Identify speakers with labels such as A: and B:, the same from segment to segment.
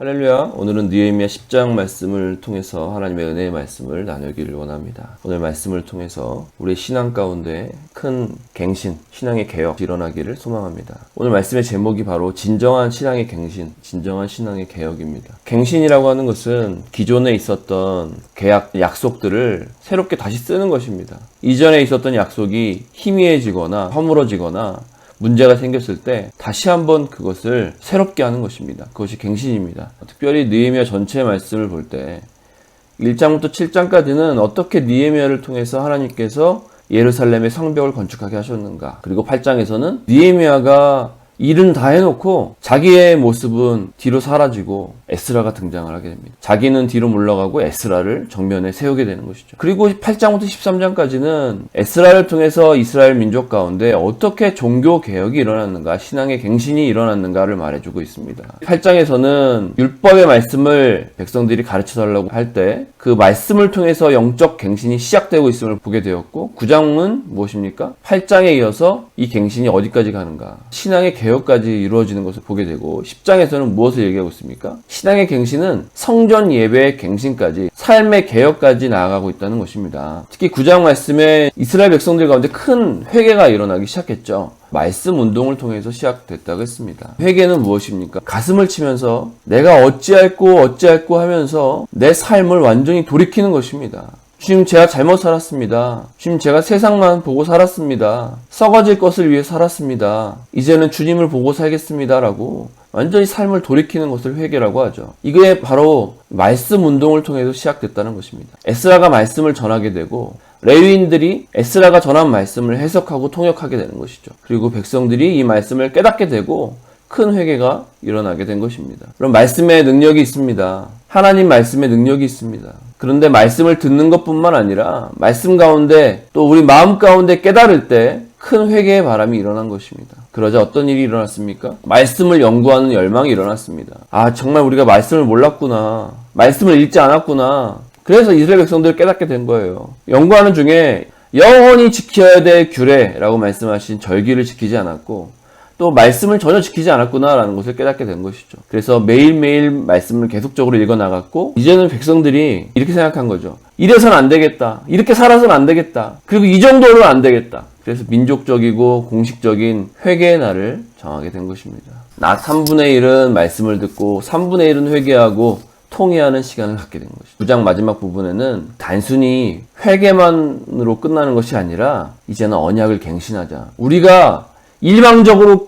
A: 할렐루야. 오늘은 느헤미야 10장 말씀을 통해서 하나님의 은혜의 말씀을 나누기를 원합니다. 오늘 말씀을 통해서 우리의 신앙 가운데 큰 갱신, 신앙의 개혁 일어나기를 소망합니다. 오늘 말씀의 제목이 바로 진정한 신앙의 갱신, 진정한 신앙의 개혁입니다. 갱신이라고 하는 것은 기존에 있었던 계약, 약속들을 새롭게 다시 쓰는 것입니다. 이전에 있었던 약속이 희미해지거나 허물어지거나 문제가 생겼을 때 다시 한번 그것을 새롭게 하는 것입니다. 그것이 갱신입니다. 특별히 느헤미야 전체의 말씀을 볼 때 1장부터 7장까지는 어떻게 느헤미야를 통해서 하나님께서 예루살렘의 성벽을 건축하게 하셨는가, 그리고 8장에서는 느헤미야가 일은 다 해놓고 자기의 모습은 뒤로 사라지고 에스라가 등장을 하게 됩니다. 자기는 뒤로 물러가고 에스라를 정면에 세우게 되는 것이죠. 그리고 8장부터 13장까지는 에스라를 통해서 이스라엘 민족 가운데 어떻게 종교 개혁이 일어났는가, 신앙의 갱신이 일어났는가를 말해주고 있습니다. 8장에서는 율법의 말씀을 백성들이 가르쳐달라고 할 때 그 말씀을 통해서 영적 갱신이 시작되고 있음을 보게 되었고, 9장은 무엇입니까? 8장에 이어서 이 갱신이 어디까지 가는가, 신앙의 개혁까지 이루어지는 것을 보게 되고, 10장에서는 무엇을 얘기하고 있습니까? 신앙의 갱신은 성전 예배의 갱신까지, 삶의 개혁까지 나아가고 있다는 것입니다. 특히 9장 말씀에 이스라엘 백성들 가운데 큰 회개가 일어나기 시작했죠. 말씀 운동을 통해서 시작됐다고 했습니다. 회개는 무엇입니까? 가슴을 치면서 내가 어찌할꼬 하면서 내 삶을 완전히 돌이키는 것입니다. 주님, 제가 잘못 살았습니다. 주님, 제가 세상만 보고 살았습니다. 썩어질 것을 위해 살았습니다. 이제는 주님을 보고 살겠습니다. 라고 완전히 삶을 돌이키는 것을 회개라고 하죠. 이게 바로 말씀 운동을 통해서 시작됐다는 것입니다. 에스라가 말씀을 전하게 되고, 레위인들이 에스라가 전한 말씀을 해석하고 통역하게 되는 것이죠. 그리고 백성들이 이 말씀을 깨닫게 되고 큰 회개가 일어나게 된 것입니다. 그럼 말씀의 능력이 있습니다. 하나님 말씀의 능력이 있습니다. 그런데 말씀을 듣는 것뿐만 아니라 말씀 가운데 또 우리 마음 가운데 깨달을 때 큰 회개의 바람이 일어난 것입니다. 그러자 어떤 일이 일어났습니까? 말씀을 연구하는 열망이 일어났습니다. 아, 정말 우리가 말씀을 몰랐구나. 말씀을 읽지 않았구나. 그래서 이스라엘 백성들을 깨닫게 된 거예요. 연구하는 중에 영원히 지켜야 될 규례라고 말씀하신 절기를 지키지 않았고, 또 말씀을 전혀 지키지 않았구나라는 것을 깨닫게 된 것이죠. 그래서 매일매일 말씀을 계속적으로 읽어나갔고, 이제는 백성들이 이렇게 생각한 거죠. 이래서는 안 되겠다. 이렇게 살아서는 안 되겠다. 그리고 이 정도로는 안 되겠다. 그래서 민족적이고 공식적인 회개의 날을 정하게 된 것입니다. 낮 3분의 1은 말씀을 듣고 3분의 1은 회개하고 통회하는 시간을 갖게 된 것이죠. 9장 마지막 부분에는 단순히 회개만으로 끝나는 것이 아니라 이제는 언약을 갱신하자. 우리가 일방적으로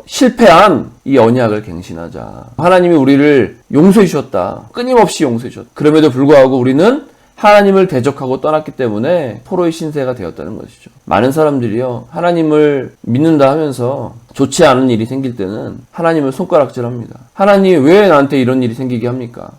A: 실패한 이 언약을 갱신하자. 하나님이 우리를 용서해 주셨다. 끊임없이 용서해 주셨다. 그럼에도 불구하고 우리는 하나님을 대적하고 떠났기 때문에 포로의 신세가 되었다는 것이죠. 많은 사람들이요, 하나님을 믿는다 하면서 좋지 않은 일이 생길 때는 하나님을 손가락질합니다. 하나님, 왜 나한테 이런 일이 생기게 합니까?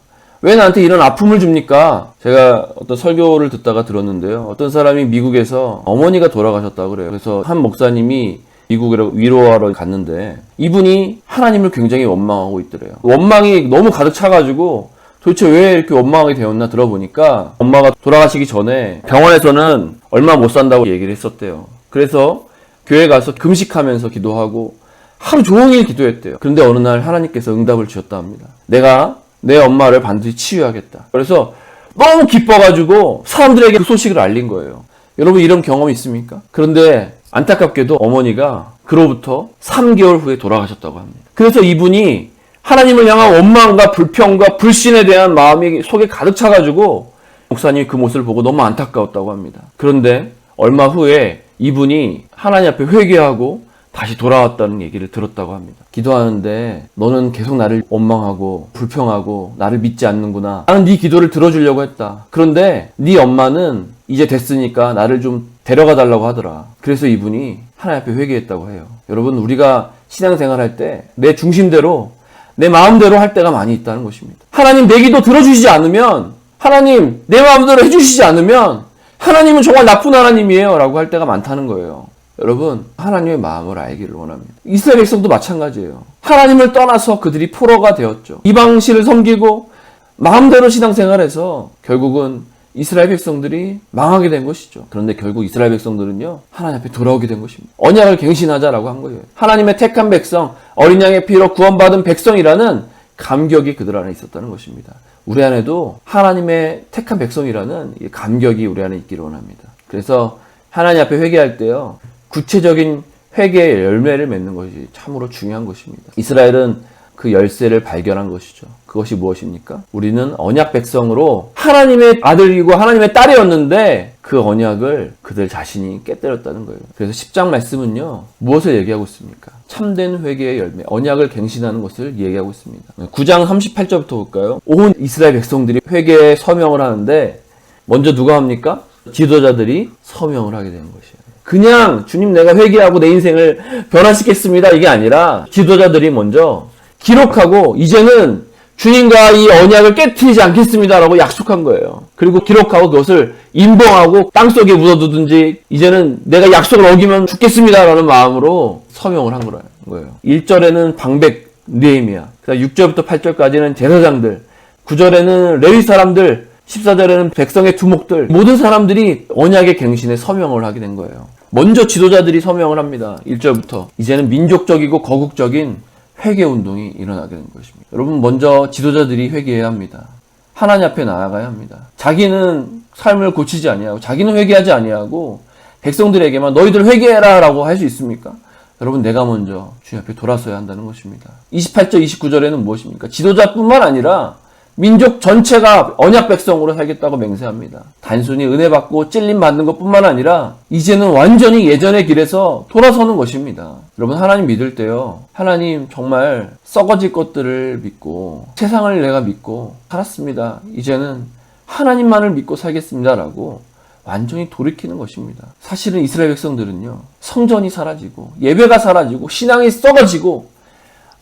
A: 왜 나한테 이런 아픔을 줍니까? 제가 어떤 설교를 듣다가 들었는데요, 어떤 사람이 미국에서 어머니가 돌아가셨다고 그래요. 그래서 한 목사님이 미국으로 위로하러 갔는데 이분이 하나님을 굉장히 원망하고 있더래요. 원망이 너무 가득 차가지고 도대체 왜 이렇게 원망하게 되었나 들어보니까, 엄마가 돌아가시기 전에 병원에서는 얼마 못 산다고 얘기를 했었대요. 그래서 교회 가서 금식하면서 기도하고 하루 종일 기도했대요. 그런데 어느 날 하나님께서 응답을 주셨다 합니다. 내가 내 엄마를 반드시 치유하겠다. 그래서 너무 기뻐가지고 사람들에게 그 소식을 알린 거예요. 여러분, 이런 경험이 있습니까? 그런데 안타깝게도 어머니가 그로부터 3개월 후에 돌아가셨다고 합니다. 그래서 이분이 하나님을 향한 원망과 불평과 불신에 대한 마음이 속에 가득 차가지고 목사님이 그 모습을 보고 너무 안타까웠다고 합니다. 그런데 얼마 후에 이분이 하나님 앞에 회개하고 다시 돌아왔다는 얘기를 들었다고 합니다. 기도하는데 너는 계속 나를 원망하고 불평하고 나를 믿지 않는구나. 나는 네 기도를 들어주려고 했다. 그런데 네 엄마는 이제 됐으니까 나를 좀 데려가 달라고 하더라. 그래서 이분이 하나님 앞에 회개했다고 해요. 여러분, 우리가 신앙생활할 때 내 중심대로, 내 마음대로 할 때가 많이 있다는 것입니다. 하나님, 내 기도 들어주시지 않으면, 하나님 내 마음대로 해주시지 않으면 하나님은 정말 나쁜 하나님이에요 라고 할 때가 많다는 거예요. 여러분, 하나님의 마음을 알기를 원합니다. 이스라엘 백성도 마찬가지예요. 하나님을 떠나서 그들이 포로가 되었죠. 이방신을 섬기고 마음대로 신앙생활해서 결국은 이스라엘 백성들이 망하게 된 것이죠. 그런데 결국 이스라엘 백성들은요, 하나님 앞에 돌아오게 된 것입니다. 언약을 갱신하자라고 한 거예요. 하나님의 택한 백성, 어린 양의 피로 구원받은 백성이라는 감격이 그들 안에 있었다는 것입니다. 우리 안에도 하나님의 택한 백성이라는 이 감격이 우리 안에 있기를 원합니다. 그래서 하나님 앞에 회개할 때요, 구체적인 회개의 열매를 맺는 것이 참으로 중요한 것입니다. 이스라엘은 그 열쇠를 발견한 것이죠. 그것이 무엇입니까? 우리는 언약 백성으로 하나님의 아들이고 하나님의 딸이었는데 그 언약을 그들 자신이 깨뜨렸다는 거예요. 그래서 10장 말씀은요, 무엇을 얘기하고 있습니까? 참된 회개의 열매, 언약을 갱신하는 것을 얘기하고 있습니다. 9장 38절부터 볼까요? 온 이스라엘 백성들이 회개에 서명을 하는데 먼저 누가 합니까? 지도자들이 서명을 하게 되는 것이에요. 그냥 주님 내가 회개하고 내 인생을 변화시켰습니다 이게 아니라 지도자들이 먼저 기록하고 이제는 주님과 이 언약을 깨트리지 않겠습니다라고 약속한 거예요. 그리고 기록하고 그것을 인봉하고 땅속에 묻어두든지 이제는 내가 약속을 어기면 죽겠습니다라는 마음으로 서명을 한 거예요. 1절에는 방백 느헤미야, 6절부터 8절까지는 제사장들, 9절에는 레위 사람들, 14절에는 백성의 두목들, 모든 사람들이 언약의 갱신에 서명을 하게 된 거예요. 먼저 지도자들이 서명을 합니다. 1절부터. 이제는 민족적이고 거국적인 회개운동이 일어나게 된 것입니다. 여러분, 먼저 지도자들이 회개해야 합니다. 하나님 앞에 나아가야 합니다. 자기는 삶을 고치지 아니하고 자기는 회개하지 아니하고 백성들에게만 너희들 회개해라 라고 할 수 있습니까? 여러분, 내가 먼저 주님 앞에 돌아서야 한다는 것입니다. 28절 29절에는 무엇입니까? 지도자뿐만 아니라 민족 전체가 언약 백성으로 살겠다고 맹세합니다. 단순히 은혜 받고 찔림 받는 것뿐만 아니라 이제는 완전히 예전의 길에서 돌아서는 것입니다. 여러분, 하나님 믿을 때요, 하나님 정말 썩어질 것들을 믿고 세상을 내가 믿고 살았습니다. 이제는 하나님만을 믿고 살겠습니다라고 완전히 돌이키는 것입니다. 사실은 이스라엘 백성들은요, 성전이 사라지고 예배가 사라지고 신앙이 썩어지고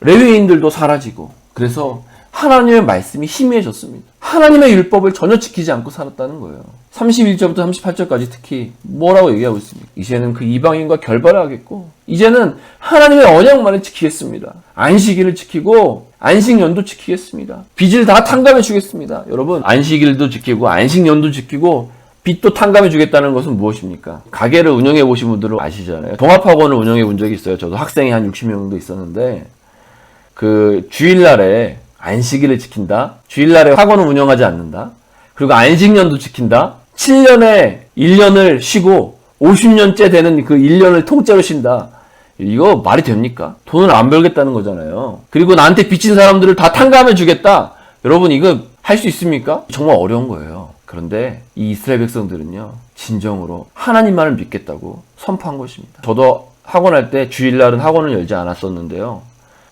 A: 레위인들도 사라지고 그래서 하나님의 말씀이 희미해졌습니다. 하나님의 율법을 전혀 지키지 않고 살았다는 거예요. 31절부터 38절까지 특히 뭐라고 얘기하고 있습니까? 이제는 그 이방인과 결발을 하겠고 이제는 하나님의 언약만을 지키겠습니다. 안식일을 지키고 안식년도 지키겠습니다. 빚을 다 탕감해 주겠습니다. 여러분, 안식일도 지키고 안식년도 지키고 빚도 탕감해 주겠다는 것은 무엇입니까? 가게를 운영해 보신 분들은 아시잖아요. 동합학원을 운영해 본 적이 있어요. 저도 학생이 한 60명 정도 있었는데 그 주일날에 안식일을 지킨다. 주일날에 학원을 운영하지 않는다. 그리고 안식년도 지킨다. 7년에 1년을 쉬고 50년째 되는 그 1년을 통째로 쉰다. 이거 말이 됩니까? 돈을 안 벌겠다는 거잖아요. 그리고 나한테 빚진 사람들을 다 탕감해 주겠다. 여러분, 이거 할 수 있습니까? 정말 어려운 거예요. 그런데 이 이스라엘 백성들은요, 진정으로 하나님만을 믿겠다고 선포한 것입니다. 저도 학원할 때 주일날은 학원을 열지 않았었는데요.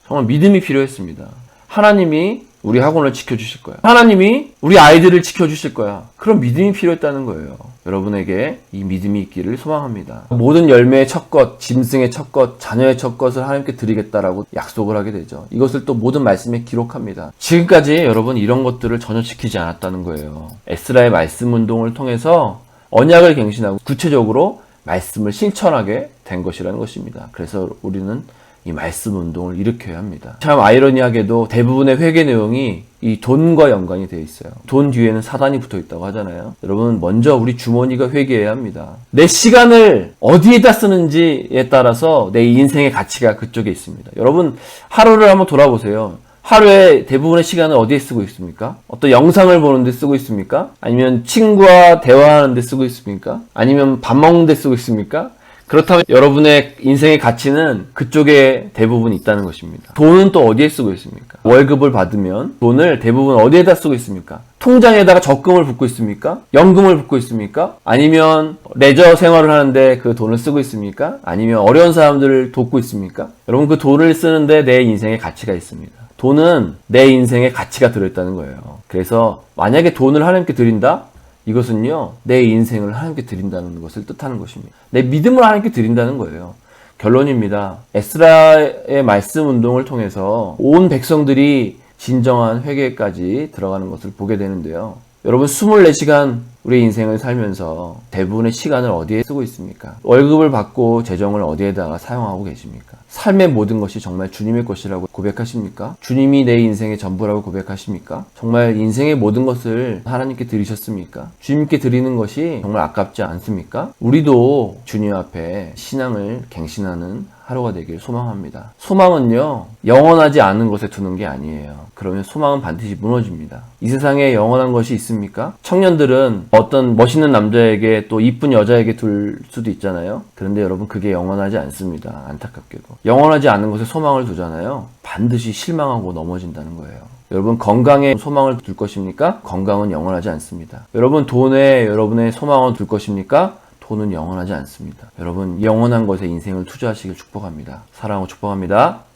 A: 정말 믿음이 필요했습니다. 하나님이 우리 학원을 지켜주실 거야. 하나님이 우리 아이들을 지켜주실 거야. 그런 믿음이 필요했다는 거예요. 여러분에게 이 믿음이 있기를 소망합니다. 모든 열매의 첫 것, 짐승의 첫 것, 자녀의 첫 것을 하나님께 드리겠다라고 약속을 하게 되죠. 이것을 또 모든 말씀에 기록합니다. 지금까지 여러분 이런 것들을 전혀 지키지 않았다는 거예요. 에스라의 말씀 운동을 통해서 언약을 갱신하고 구체적으로 말씀을 실천하게 된 것이라는 것입니다. 그래서 우리는 이 말씀 운동을 일으켜야 합니다. 참 아이러니하게도 대부분의 회개 내용이 이 돈과 연관이 되어 있어요. 돈 뒤에는 사단이 붙어 있다고 하잖아요. 여러분, 먼저 우리 주머니가 회개해야 합니다. 내 시간을 어디에다 쓰는지에 따라서 내 인생의 가치가 그쪽에 있습니다. 여러분, 하루를 한번 돌아보세요. 하루에 대부분의 시간을 어디에 쓰고 있습니까? 어떤 영상을 보는데 쓰고 있습니까? 아니면 친구와 대화하는데 쓰고 있습니까? 아니면 밥 먹는데 쓰고 있습니까? 그렇다면 여러분의 인생의 가치는 그쪽에 대부분 있다는 것입니다. 돈은 또 어디에 쓰고 있습니까? 월급을 받으면 돈을 대부분 어디에다 쓰고 있습니까? 통장에다가 적금을 붓고 있습니까? 연금을 붓고 있습니까? 아니면 레저 생활을 하는데 그 돈을 쓰고 있습니까? 아니면 어려운 사람들을 돕고 있습니까? 여러분, 그 돈을 쓰는데 내 인생의 가치가 있습니다. 돈은 내 인생의 가치가 들어있다는 거예요. 그래서 만약에 돈을 하나님께 드린다? 이것은요, 내 인생을 하나님께 드린다는 것을 뜻하는 것입니다. 내 믿음을 하나님께 드린다는 거예요. 결론입니다. 에스라의 말씀 운동을 통해서 온 백성들이 진정한 회개까지 들어가는 것을 보게 되는데요. 여러분, 24시간 우리 인생을 살면서 대부분의 시간을 어디에 쓰고 있습니까? 월급을 받고 재정을 어디에다가 사용하고 계십니까? 삶의 모든 것이 정말 주님의 것이라고 고백하십니까? 주님이 내 인생의 전부라고 고백하십니까? 정말 인생의 모든 것을 하나님께 드리셨습니까? 주님께 드리는 것이 정말 아깝지 않습니까? 우리도 주님 앞에 신앙을 갱신하는 하루가 되길 소망합니다. 소망은요, 영원하지 않은 것에 두는 게 아니에요. 그러면 소망은 반드시 무너집니다. 이 세상에 영원한 것이 있습니까? 청년들은 어떤 멋있는 남자에게 또 이쁜 여자에게 둘 수도 있잖아요. 그런데 여러분, 그게 영원하지 않습니다. 안타깝게도. 영원하지 않은 것에 소망을 두잖아요. 반드시 실망하고 넘어진다는 거예요. 여러분, 건강에 소망을 둘 것입니까? 건강은 영원하지 않습니다. 여러분, 돈에 여러분의 소망을 둘 것입니까? 돈은 영원하지 않습니다. 여러분, 영원한 것에 인생을 투자하시길 축복합니다. 사랑하고 축복합니다.